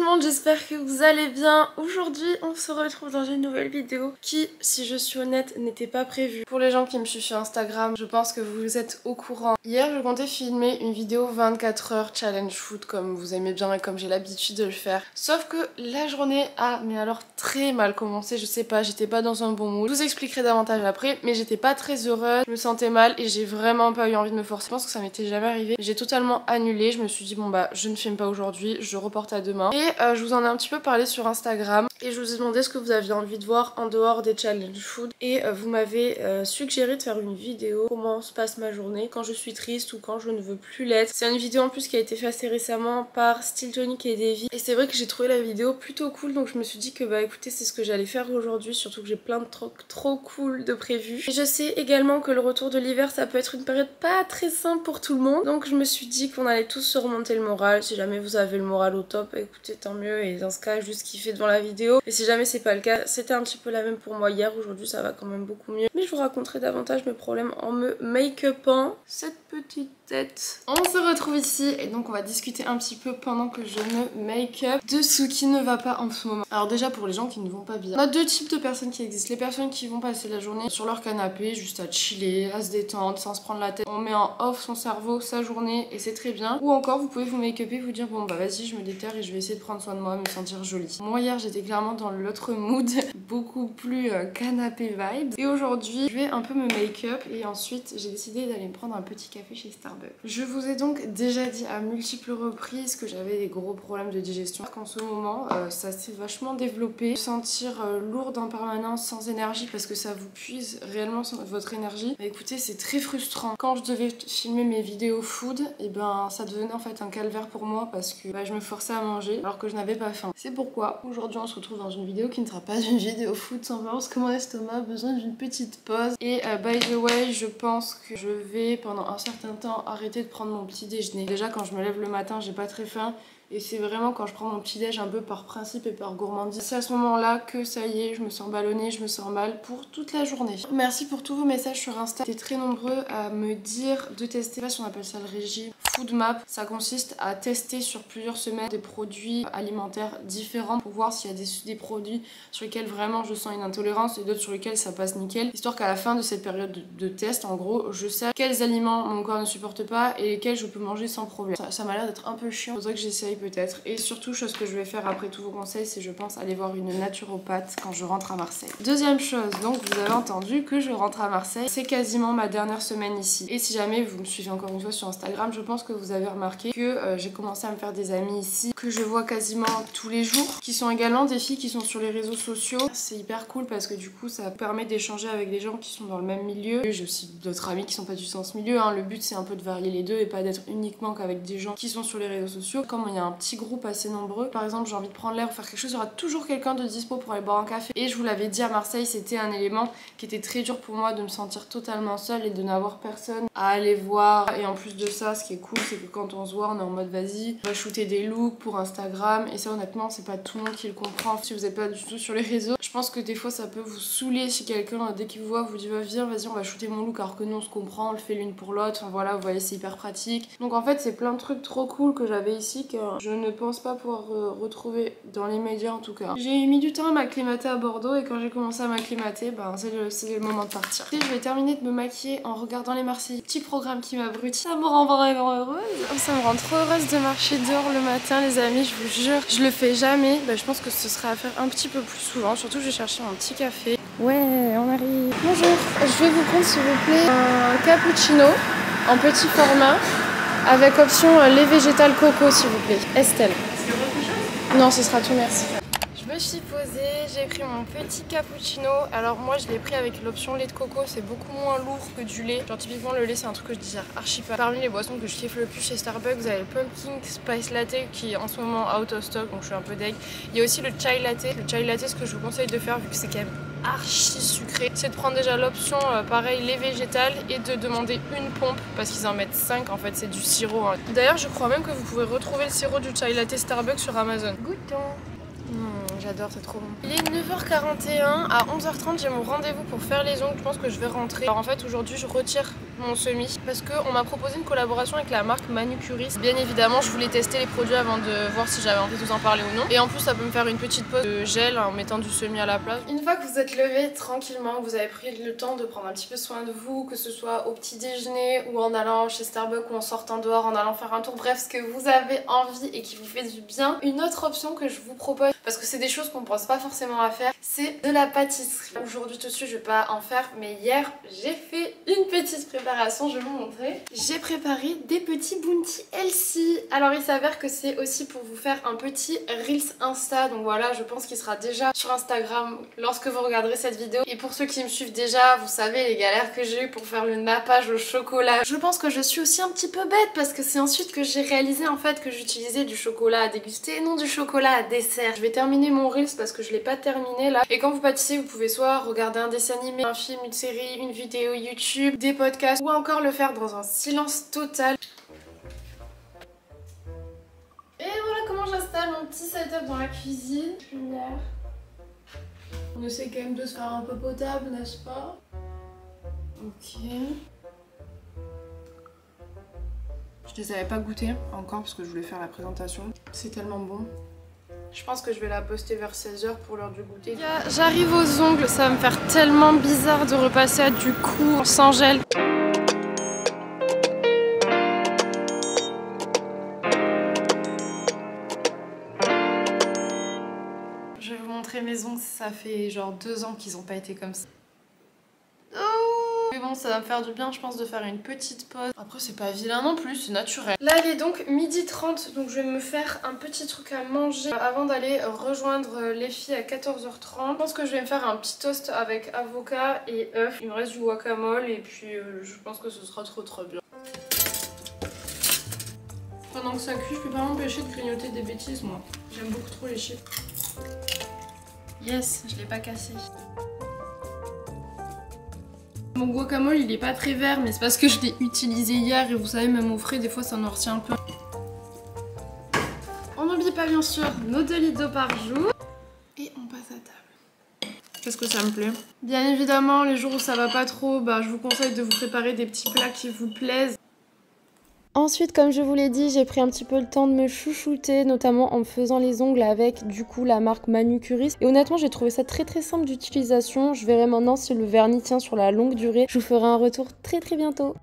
monde, j'espère que vous allez bien. Aujourd'hui on se retrouve dans une nouvelle vidéo qui, si je suis honnête, n'était pas prévue. Pour les gens qui me suivent sur Instagram, je pense que vous êtes au courant. Hier je comptais filmer une vidéo 24 heures challenge food comme vous aimez bien et comme j'ai l'habitude de le faire. Sauf que la journée a mais alors très mal commencé, je sais pas, j'étais pas dans un bon mood. Je vous expliquerai davantage après, mais j'étais pas très heureuse, je me sentais mal et j'ai vraiment pas eu envie de me forcer. Je pense que ça m'était jamais arrivé. J'ai totalement annulé, je me suis dit bon bah je ne filme pas aujourd'hui, je reporte à demain. Et je vous en ai un petit peu parlé sur Instagram et je vous ai demandé ce que vous aviez envie de voir en dehors des challenge food et vous m'avez suggéré de faire une vidéo comment se passe ma journée quand je suis triste ou quand je ne veux plus l'être. C'est une vidéo en plus qui a été faite assez récemment par Styltonic et Davy et c'est vrai que j'ai trouvé la vidéo plutôt cool, donc je me suis dit que bah écoutez, c'est ce que j'allais faire aujourd'hui, surtout que j'ai plein de trucs trop cool de prévus. Et je sais également que le retour de l'hiver ça peut être une période pas très simple pour tout le monde, donc je me suis dit qu'on allait tous se remonter le moral. Si jamais vous avez le moral au top, écoutez, tant mieux, et dans ce cas juste kiffer devant la vidéo. Et si jamais c'est pas le cas, c'était un petit peu la même pour moi hier, aujourd'hui ça va quand même beaucoup mieux, mais je vous raconterai davantage mes problèmes en me make-upant cette petite tête. On se retrouve ici et donc on va discuter un petit peu pendant que je me make-up de ce qui ne va pas en ce moment. Alors déjà, pour les gens qui ne vont pas bien, on a deux types de personnes qui existent. Les personnes qui vont passer la journée sur leur canapé juste à chiller, à se détendre sans se prendre la tête, on met en off son cerveau, sa journée, et c'est très bien. Ou encore vous pouvez vous make-upper, vous dire bon bah vas-y, je me déterre et je vais essayer de prendre soin de moi, me sentir jolie. Moi hier j'étais clairement dans l'autre mood, beaucoup plus canapé vibe, et aujourd'hui je vais un peu me make-up et ensuite j'ai décidé d'aller me prendre un petit café chez Starbucks. Je vous ai donc déjà dit à multiples reprises que j'avais des gros problèmes de digestion, qu'en ce moment ça s'est vachement développé, sentir lourde en permanence, sans énergie, parce que ça vous puise réellement votre énergie. Bah, écoutez, c'est très frustrant. Quand je devais filmer mes vidéos food, et ben ça devenait en fait un calvaire pour moi parce que bah, je me forçais à manger alors que je n'avais pas faim. C'est pourquoi aujourd'hui on se retrouve dans une vidéo qui ne sera pas une vidéo food, simplement parce que mon estomac a besoin d'une petite pause. Et by the way, je pense que je vais pendant un certain temps arrêter de prendre mon petit déjeuner. Déjà quand je me lève le matin, j'ai pas très faim. Et c'est vraiment quand je prends mon petit déj un peu par principe et par gourmandise, c'est à ce moment là que ça y est, je me sens ballonnée, je me sens mal pour toute la journée. Merci pour tous vos messages sur Insta. Vous êtes très nombreux à me dire de tester, je sais pas si on appelle ça le régime food map. Ça consiste à tester sur plusieurs semaines des produits alimentaires différents pour voir s'il y a des produits sur lesquels vraiment je sens une intolérance et d'autres sur lesquels ça passe nickel, histoire qu'à la fin de cette période de test, en gros, je sais quels aliments mon corps ne supporte pas et lesquels je peux manger sans problème. Ça m'a l'air d'être un peu chiant, faudrait que j'essaye peut-être. Et surtout, chose que je vais faire après tous vos conseils, c'est je pense aller voir une naturopathe quand je rentre à Marseille. Deuxième chose, donc vous avez entendu que je rentre à Marseille, c'est quasiment ma dernière semaine ici. Et si jamais vous me suivez encore une fois sur Instagram, je pense que vous avez remarqué que j'ai commencé à me faire des amis ici, que je vois quasiment tous les jours, qui sont également des filles qui sont sur les réseaux sociaux. C'est hyper cool parce que du coup ça permet d'échanger avec des gens qui sont dans le même milieu. J'ai aussi d'autres amis qui sont pas du tout dans ce milieu, hein. Le but c'est un peu de varier les deux et pas d'être uniquement qu'avec des gens qui sont sur les réseaux sociaux. Comme il y a un petit groupe assez nombreux, par exemple j'ai envie de prendre l'air ou faire quelque chose, il y aura toujours quelqu'un de dispo pour aller boire un café. Et je vous l'avais dit, à Marseille c'était un élément qui était très dur pour moi, de me sentir totalement seule et de n'avoir personne à aller voir. Et en plus de ça, ce qui est cool, c'est que quand on se voit, on est en mode vas-y, on va shooter des looks pour Instagram, et ça honnêtement c'est pas tout le monde qui le comprend si vous n'êtes pas du tout sur les réseaux. Je pense que des fois ça peut vous saouler si quelqu'un dès qu'il vous voit vous dit bah, viens, vas-y on va shooter mon look, alors que nous on se comprend, on le fait l'une pour l'autre, enfin voilà, vous voyez, c'est hyper pratique. Donc en fait c'est plein de trucs trop cool que j'avais ici que je ne pense pas pouvoir retrouver dans les médias en tout cas. J'ai mis du temps à m'acclimater à Bordeaux et quand j'ai commencé à m'acclimater, ben c'est le moment de partir. Et je vais terminer de me maquiller en regardant les Marseillais. Petit programme qui m'abrutit, ça me rend vraiment heureuse. Ça me rend trop heureuse de marcher dehors le matin les amis, je vous jure. Je le fais jamais, ben, je pense que ce serait à faire un petit peu plus souvent, surtout je vais chercher mon petit café. Ouais, on arrive. Bonjour, je vais vous prendre s'il vous plaît un cappuccino en petit format avec option lait végétal coco s'il vous plaît. Estelle. Non, ce sera tout, merci. Je me suis posée, j'ai pris mon petit cappuccino. Alors moi je l'ai pris avec l'option lait de coco, c'est beaucoup moins lourd que du lait. Genre typiquement le lait c'est un truc que je digère archi pas. Parmi les boissons que je kiffe le plus chez Starbucks, vous avez le pumpkin spice latte qui est en ce moment out of stock, donc je suis un peu deg. Il y a aussi le chai latte. Le chai latte, ce que je vous conseille de faire vu que c'est quand même archi sucré, c'est de prendre déjà l'option pareil lait végétal et de demander une pompe parce qu'ils en mettent 5, en fait c'est du sirop hein. D'ailleurs je crois même que vous pouvez retrouver le sirop du chai latte Starbucks sur Amazon. Goûtons. J'adore, c'est trop bon. Il est 9h41, à 11h30 j'ai mon rendez-vous pour faire les ongles, je pense que je vais rentrer. Alors en fait aujourd'hui je retire mon semi parce qu'on m'a proposé une collaboration avec la marque Manucuriste. Bien évidemment, je voulais tester les produits avant de voir si j'avais envie de vous en parler ou non. Et en plus, ça peut me faire une petite pause de gel en mettant du semi à la place. Une fois que vous êtes levé tranquillement, que vous avez pris le temps de prendre un petit peu soin de vous, que ce soit au petit déjeuner ou en allant chez Starbucks ou en sortant dehors, en allant faire un tour, bref, ce que vous avez envie et qui vous fait du bien. Une autre option que je vous propose, parce que c'est des choses qu'on pense pas forcément à faire, c'est de la pâtisserie. Aujourd'hui tout de suite je vais pas en faire, mais hier j'ai fait une petite préparation, je vais vous montrer. J'ai préparé des petits bounty healthy. Alors il s'avère que c'est aussi pour vous faire un petit Reels Insta, donc voilà, je pense qu'il sera déjà sur Instagram lorsque vous regarderez cette vidéo. Et pour ceux qui me suivent déjà, vous savez les galères que j'ai eu pour faire le nappage au chocolat. Je pense que je suis aussi un petit peu bête parce que c'est ensuite que j'ai réalisé en fait que j'utilisais du chocolat à déguster et non du chocolat à dessert. Je vais terminer mon Reels parce que je l'ai pas terminé là. Et quand vous pâtissez, vous pouvez soit regarder un dessin animé, un film, une série, une vidéo YouTube, des podcasts ou encore le faire dans un silence total. Et voilà comment j'installe mon petit setup dans la cuisine. Lumière. On essaie quand même de se faire un peu potable, n'est-ce pas? Ok. Je les avais pas goûtés encore parce que je voulais faire la présentation. C'est tellement bon. Je pense que je vais la poster vers 16 h pour l'heure du goûter. J'arrive aux ongles, ça va me faire tellement bizarre de repasser à du coup sans gel. Je vais vous montrer mes ongles, ça fait genre 2 ans qu'ils ont pas été comme ça. Mais bon, ça va me faire du bien, je pense, de faire une petite pause. Après, c'est pas vilain non plus, c'est naturel. Là, il est donc 12h30, donc je vais me faire un petit truc à manger avant d'aller rejoindre les filles à 14h30. Je pense que je vais me faire un petit toast avec avocat et œufs. Il me reste du guacamole et puis je pense que ce sera trop bien. Pendant que ça cuit, je peux pas m'empêcher de grignoter des bêtises, moi. J'aime beaucoup trop les chips. Yes, je l'ai pas cassé. Mon guacamole il est pas très vert, mais c'est parce que je l'ai utilisé hier et vous savez même au frais des fois ça noircit un peu. On n'oublie pas bien sûr nos 2 litres d'eau par jour. Et on passe à table. Qu'est-ce que ça me plaît? Bien évidemment les jours où ça va pas trop, je vous conseille de vous préparer des petits plats qui vous plaisent. Ensuite, comme je vous l'ai dit, j'ai pris un petit peu le temps de me chouchouter, notamment en me faisant les ongles avec du coup la marque Manucuriste. Et honnêtement, j'ai trouvé ça très simple d'utilisation. Je verrai maintenant si le vernis tient sur la longue durée. Je vous ferai un retour très bientôt.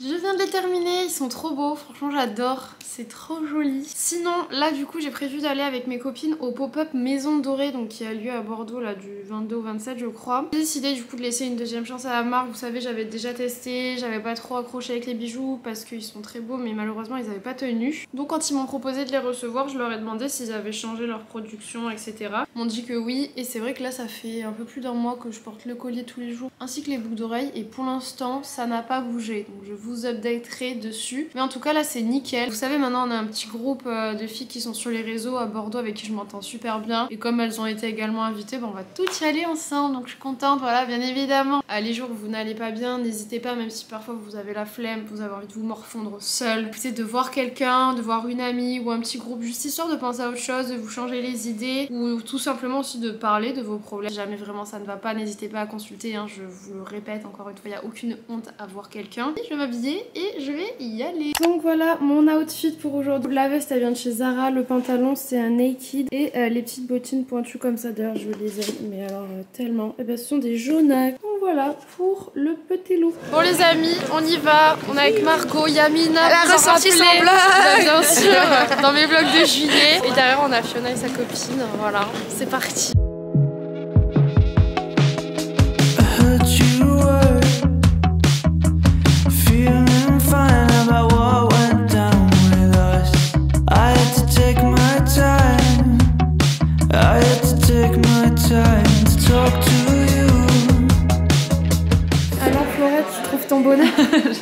Je viens de les terminer, ils sont trop beaux, franchement j'adore, c'est trop joli. Sinon là du coup j'ai prévu d'aller avec mes copines au pop-up Maison Dorée, donc qui a lieu à Bordeaux là du 22 au 27 je crois. J'ai décidé du coup de laisser une deuxième chance à la marque, vous savez j'avais déjà testé, j'avais pas trop accroché avec les bijoux parce qu'ils sont très beaux mais malheureusement ils avaient pas tenu. Donc quand ils m'ont proposé de les recevoir, je leur ai demandé s'ils avaient changé leur production etc. Ils m'ont dit que oui et c'est vrai que là ça fait un peu plus d'1 mois que je porte le collier tous les jours ainsi que les boucles d'oreilles et pour l'instant ça n'a pas bougé. Donc je vous updaterai dessus. Mais en tout cas là c'est nickel. Vous savez maintenant on a un petit groupe de filles qui sont sur les réseaux à Bordeaux avec qui je m'entends super bien. Et comme elles ont été également invitées, on va toutes y aller ensemble. Donc je suis contente, voilà bien évidemment. Les jours où vous n'allez pas bien, n'hésitez pas, même si parfois vous avez la flemme, vous avez envie de vous morfondre seul. C'est de voir quelqu'un, de voir une amie ou un petit groupe juste histoire de penser à autre chose, de vous changer les idées ou tout simplement aussi de parler de vos problèmes. Si jamais vraiment ça ne va pas, n'hésitez pas à consulter, hein, je vous le répète encore une fois, il n'y a aucune honte à voir quelqu'un. Je vais m'habiller et je vais y aller. Donc voilà mon outfit pour aujourd'hui. La veste elle vient de chez Zara, le pantalon c'est un naked et les petites bottines pointues comme ça. D'ailleurs je les aime mais alors tellement. Et ce sont des jaunacs. Donc voilà pour le petit look. Bon les amis, on y va. On est avec Margot, Yamina. Elle a ressorti son blog. Bien sûr, dans mes vlogs de juillet. Et derrière on a Fiona et sa copine. Voilà, c'est parti.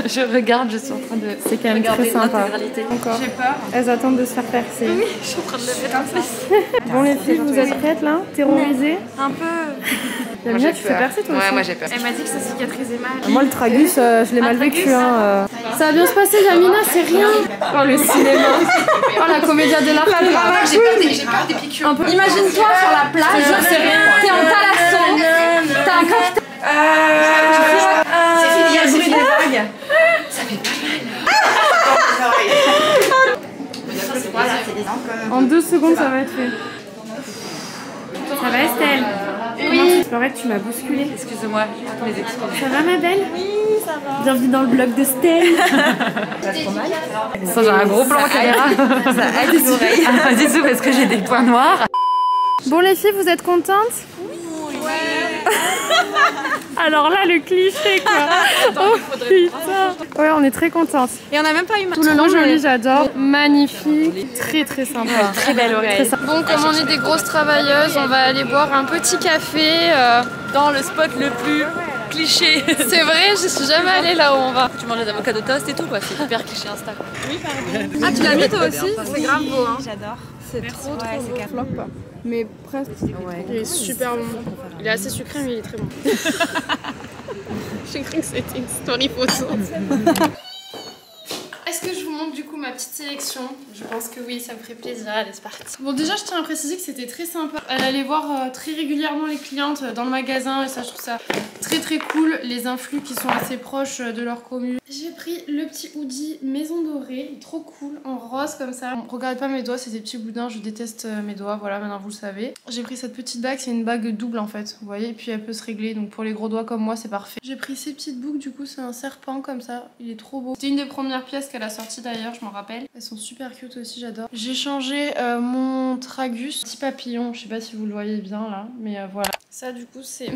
Je regarde, je suis en train de. C'est quand même très sympa. Encore. J'ai peur. Elles attendent de se faire percer. Oui, je suis en train de le mettre en place. Bon les filles, vous êtes prêtes là? Terrorisées? Un peu. Yamina, tu te fais percer toi aussi? Ouais, moi j'ai peur. Elle m'a dit que ça cicatrisait mal. Moi le tragus, je l'ai mal vécu. Hein, Ça va bien se passer, Yamina, c'est rien. Oh le cinéma. Oh la comédia de l'art. J'ai peur des piqûres. Imagine-toi sur la plage, c'est rien. T'es en talasso, t'as un cocktail. C'est fini, c'est fini les vagues. En 2 secondes, ça va être fait. Ça va, Estelle? Oui. C'est vrai que tu m'as bousculée. Excusez-moi, toutes mes excuses. Ça va, ma belle? Oui, ça va. Bienvenue dans le blog de Stell. Pas trop mal. Ça, j'ai un gros plan en caméra. Ça aide les oreilles. Dis-nous parce que j'ai des points noirs. Bon, les filles, vous êtes contentes? Oui. Ouais. Alors là, le cliché, quoi. Oh putain. Ouais, on est très contentes. Et on n'a même pas eu Tout le long, joli, j'adore. Magnifique. Très, très sympa. Très belle oreille. Bon, comme on est des grosses travailleuses, on va aller boire un petit café Dans le spot le plus cliché. C'est vrai, je suis jamais allée là où on va. Tu manges des avocats de toast et tout, quoi. C'est hyper cliché Insta. Oui, pardon. Ah, tu l'as mis toi aussi? C'est grave beau, hein. J'adore. C'est trop c'est beau. Mais presque. Il est super bon. Il est assez sucré, mais il est très bon. J'ai cru que c'était une story photo. Est-ce que je vous montre du coup ma petite sélection? Je pense que oui, ça me ferait plaisir. Allez, c'est parti. Bon, déjà, je tiens à préciser que c'était très sympa. Elle allait voir très régulièrement les clientes dans le magasin et ça, je trouve ça très cool. Les influx qui sont assez proches de leur commune. J'ai pris le petit hoodie Maison Dorée, trop cool, en rose comme ça. Bon, regardez pas mes doigts, c'est des petits boudins, je déteste mes doigts, voilà, maintenant vous le savez. J'ai pris cette petite bague, c'est une bague double en fait, vous voyez, et puis elle peut se régler, donc pour les gros doigts comme moi, c'est parfait. J'ai pris ces petites boucles, du coup, c'est un serpent comme ça, il est trop beau. C'était une des premières pièces qu'elle a sorties d'ailleurs, je m'en rappelle. Elles sont super cute aussi, j'adore. J'ai changé mon tragus, petit papillon, je sais pas si vous le voyez bien là, mais voilà. Ça du coup c'est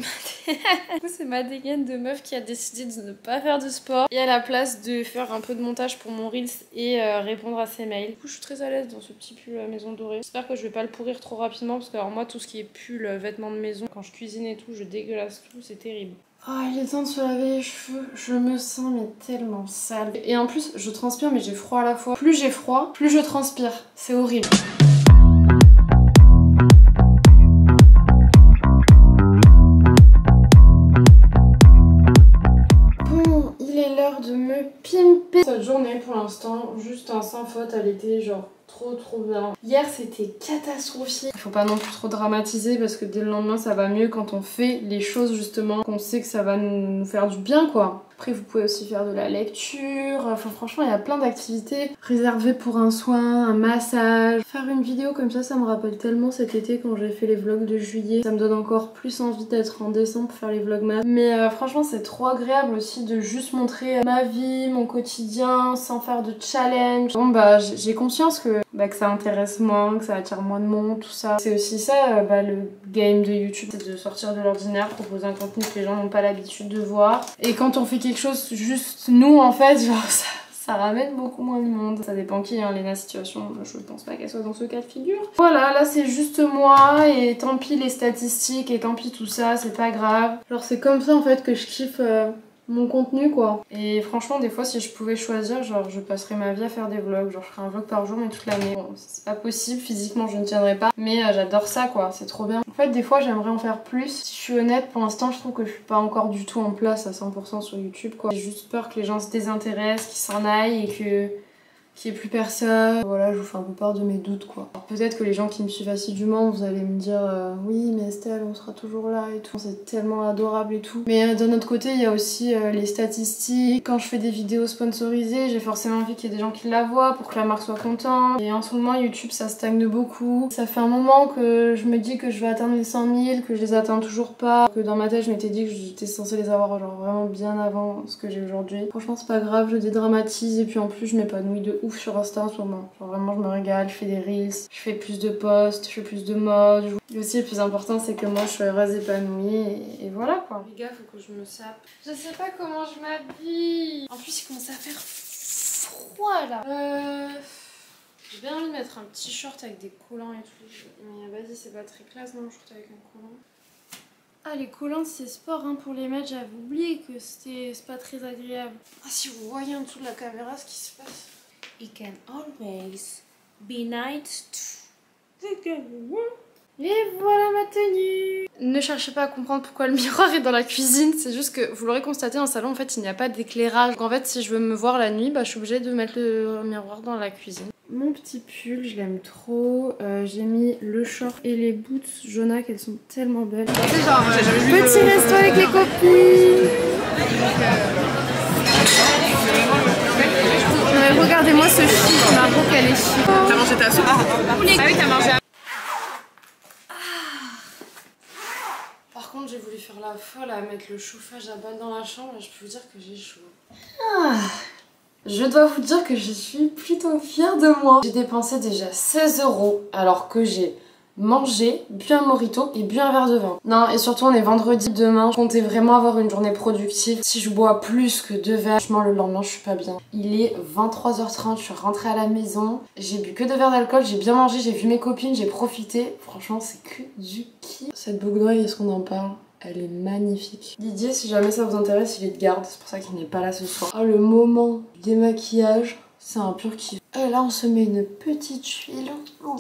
ma dégaine de meuf qui a décidé de ne pas faire de sport et à la place de faire un peu de montage pour mon reels et répondre à ses mails. Du coup je suis très à l'aise dans ce petit pull Maison Dorée. J'espère que je vais pas le pourrir trop rapidement parce que alors moi tout ce qui est pull, vêtements de maison, quand je cuisine et tout, je dégueulasse tout, c'est terrible. Oh, il est temps de se laver les cheveux, je me sens mais tellement sale. Et en plus je transpire mais j'ai froid à la fois. Plus j'ai froid, plus je transpire, c'est horrible. De me pimper cette journée pour l'instant, juste un sans faute, elle était genre trop bien. Hier c'était catastrophique. Il faut pas non plus trop dramatiser parce que dès le lendemain ça va mieux quand on fait les choses justement qu'on sait que ça va nous faire du bien quoi. Après vous pouvez aussi faire de la lecture, enfin franchement il y a plein d'activités réservées pour un soin, un massage. Faire une vidéo comme ça me rappelle tellement cet été quand j'ai fait les vlogs de juillet. Ça me donne encore plus envie d'être en décembre pour faire les vlogmas. Mais franchement c'est trop agréable aussi de juste montrer ma vie, mon quotidien sans faire de challenge. Bon bah j'ai conscience que ça intéresse moins, que ça attire moins de monde, tout ça. C'est aussi ça le game de YouTube, c'est de sortir de l'ordinaire, proposer un contenu que les gens n'ont pas l'habitude de voir. Et quand on fait quelque chose juste nous en fait, genre ça ramène beaucoup moins de monde. Ça dépend qui, hein, Léna situation, je pense pas qu'elle soit dans ce cas de figure. Voilà, là c'est juste moi et tant pis les statistiques et tant pis tout ça, c'est pas grave. Genre c'est comme ça en fait que je kiffe mon contenu quoi. Et franchement des fois si je pouvais choisir, genre je passerais ma vie à faire des vlogs, genre je ferais un vlog par jour mais toute l'année. Bon c'est pas possible, physiquement je ne tiendrais pas, mais j'adore ça quoi, c'est trop bien. En fait des fois j'aimerais en faire plus. Si je suis honnête, pour l'instant je trouve que je suis pas encore du tout en place à 100% sur YouTube quoi. J'ai juste peur que les gens se désintéressent, qu'ils s'en aillent et qu'il n'y ait plus personne. Voilà, je vous fais un peu part de mes doutes quoi. Peut-être que les gens qui me suivent assidûment, vous allez me dire oui mais Estelle on sera toujours là et tout, c'est tellement adorable et tout. Mais d'un autre côté il y a aussi les statistiques. Quand je fais des vidéos sponsorisées, j'ai forcément envie qu'il y ait des gens qui la voient pour que la marque soit contente. Et en ce moment YouTube ça stagne beaucoup. Ça fait un moment que je me dis que je vais atteindre les 100 000, que je les atteins toujours pas. Que dans ma tête je m'étais dit que j'étais censée les avoir genre vraiment bien avant ce que j'ai aujourd'hui. Franchement c'est pas grave, je dédramatise et puis en plus je m'épanouis de ouf sur Insta en ce moment. Genre vraiment je me régale, je fais des reels, je fais plus de posts, je fais plus de mode. Et aussi le plus important c'est que moi je suis heureuse, épanouie et voilà quoi. Les gars faut que je me sape. Je sais pas comment je m'habille. En plus il commence à faire froid là. J'ai bien envie de mettre un petit short avec des collants et tout. Mais vas-y c'est pas très classe non, un short avec un collant. Ah les collants c'est sport hein, pour les mettre, j'avais oublié que c'est pas très agréable. Ah si vous voyez en dessous de la caméra ce qui se passe. It can always be night too. Et voilà ma tenue. Ne cherchez pas à comprendre pourquoi le miroir est dans la cuisine, c'est juste que vous l'aurez constaté dans le salon en fait il n'y a pas d'éclairage. Donc en fait si je veux me voir la nuit, je suis obligée de mettre le miroir dans la cuisine. Mon petit pull, je l'aime trop. J'ai mis le short et les boots jaunaques, elles sont tellement belles. Petit resto avec les copines. On avait Regardez-moi ce chic, Margot, qu'elle est chic. T'as mangé ta soupe? Ah oui, t'as mangé. Par contre, j'ai voulu faire la folle à mettre le chauffage à balle dans la chambre et je peux vous dire que j'ai chaud. Je dois vous dire que je suis plutôt fière de moi. J'ai dépensé déjà 16 € alors que j'ai mangé, bu un mojito et bu un verre de vin. Non, et surtout on est vendredi. Demain, je comptais vraiment avoir une journée productive. Si je bois plus que 2 verres, franchement le lendemain je suis pas bien. Il est 23h30, je suis rentrée à la maison. J'ai bu que 2 verres d'alcool, j'ai bien mangé, j'ai vu mes copines, j'ai profité. Franchement c'est que du kiff. Cette boucle d'oreille, est-ce qu'on en parle? Elle est magnifique. Didier, si jamais ça vous intéresse, il est de garde. C'est pour ça qu'il n'est pas là ce soir. Oh, le moment du démaquillage, c'est un pur kiff. Et là, on se met une petite huile. Oh.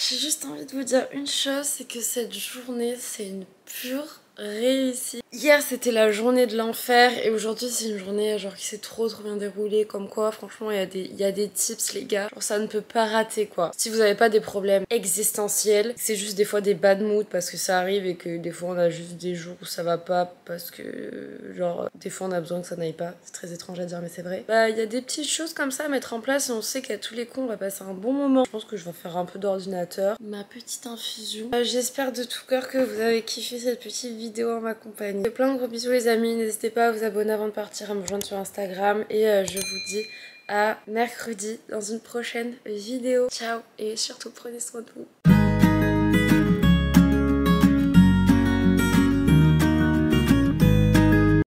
J'ai juste envie de vous dire une chose, c'est que cette journée, c'est une pure réussite. Hier, c'était la journée de l'enfer et aujourd'hui, c'est une journée genre qui s'est trop bien déroulée. Comme quoi, franchement, il y a des tips, les gars. Genre, ça ne peut pas rater, quoi. Si vous avez pas des problèmes existentiels, c'est juste des fois des bad moods parce que ça arrive et que des fois, on a juste des jours où ça va pas parce que, genre, des fois, on a besoin que ça n'aille pas. C'est très étrange à dire, mais c'est vrai. Bah, il y a des petites choses comme ça à mettre en place et on sait qu'à tous les coups, on va passer un bon moment. Je pense que je vais faire un peu d'ordinateur. Ma petite infusion. J'espère de tout cœur que vous avez kiffé cette petite vidéo en ma compagnie. Plein de gros bisous les amis, n'hésitez pas à vous abonner avant de partir, à me rejoindre sur Instagram et je vous dis à mercredi dans une prochaine vidéo. Ciao et surtout prenez soin de vous.